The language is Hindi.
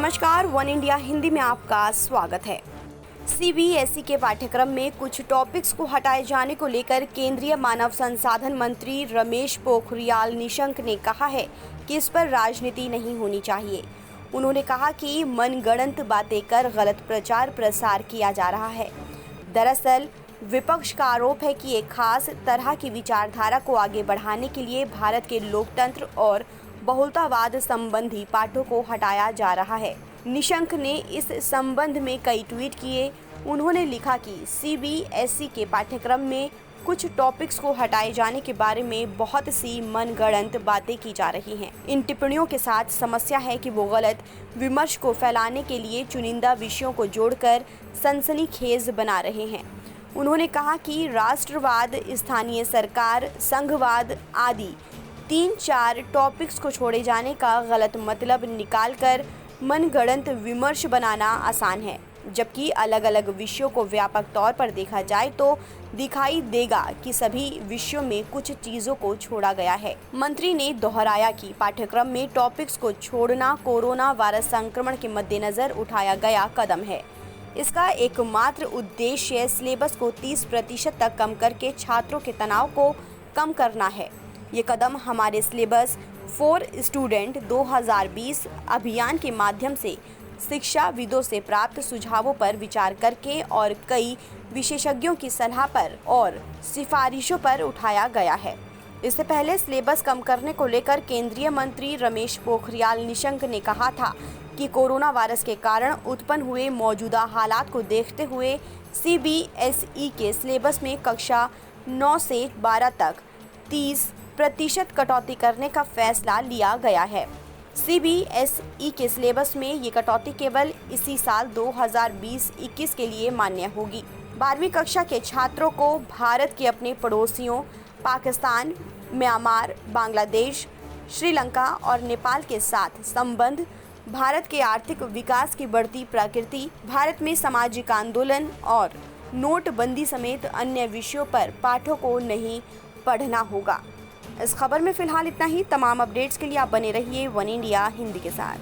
नमस्कार, वन इंडिया हिंदी में आपका स्वागत है। सीबीएसई के पाठ्यक्रम में कुछ टॉपिक्स को हटाए जाने को लेकर केंद्रीय मानव संसाधन मंत्री रमेश पोखरियाल निशंक ने कहा है कि इस पर राजनीति नहीं होनी चाहिए। उन्होंने कहा कि मनगढ़ंत बातें कर गलत प्रचार प्रसार किया जा रहा है। दरअसल विपक्ष का आरोप है कि एक खास तरह की विचारधारा को आगे बढ़ाने के लिए भारत के लोकतंत्र और बहुलतावाद संबंधी पाठों को हटाया जा रहा है। निशंक ने इस संबंध में कई ट्वीट किए। उन्होंने लिखा कि सीबीएसई के पाठ्यक्रम में कुछ टॉपिक्स को हटाए जाने के बारे में बहुत सी मनगढ़ंत बातें की जा रही हैं। इन टिप्पणियों के साथ समस्या है कि वो गलत विमर्श को फैलाने के लिए चुनिंदा विषयों को जोड़कर सनसनीखेज बना रहे हैं। उन्होंने कहा कि राष्ट्रवाद, स्थानीय सरकार, संघवाद आदि 3-4 टॉपिक्स को छोड़े जाने का गलत मतलब निकालकर मनगढ़ंत विमर्श बनाना आसान है, जबकि अलग अलग विषयों को व्यापक तौर पर देखा जाए तो दिखाई देगा कि सभी विषयों में कुछ चीज़ों को छोड़ा गया है। मंत्री ने दोहराया कि पाठ्यक्रम में टॉपिक्स को छोड़ना कोरोना वायरस संक्रमण के मद्देनज़र उठाया गया कदम है। इसका एकमात्र उद्देश्य सिलेबस को 30% तक कम करके छात्रों के तनाव को कम करना है। ये कदम हमारे सिलेबस फॉर स्टूडेंट 2020 अभियान के माध्यम से शिक्षाविदों से प्राप्त सुझावों पर विचार करके और कई विशेषज्ञों की सलाह पर और सिफारिशों पर उठाया गया है। इससे पहले सिलेबस कम करने को लेकर केंद्रीय मंत्री रमेश पोखरियाल निशंक ने कहा था कि कोरोना वायरस के कारण उत्पन्न हुए मौजूदा हालात को देखते हुए सीबीएसई के सिलेबस में कक्षा 9 से 12 तक 30% कटौती करने का फैसला लिया गया है। सीबीएसई के सिलेबस में ये कटौती केवल इसी साल 2020-21 के लिए मान्य होगी। 12वीं कक्षा के छात्रों को भारत के अपने पड़ोसियों पाकिस्तान, म्यांमार, बांग्लादेश, श्रीलंका और नेपाल के साथ संबंध, भारत के आर्थिक विकास की बढ़ती प्रकृति, भारत में सामाजिक आंदोलन और नोटबंदी समेत अन्य विषयों पर पाठों को नहीं पढ़ना होगा। इस खबर में फिलहाल इतना ही। तमाम अपडेट्स के लिए आप बने रहिए वन इंडिया हिंदी के साथ।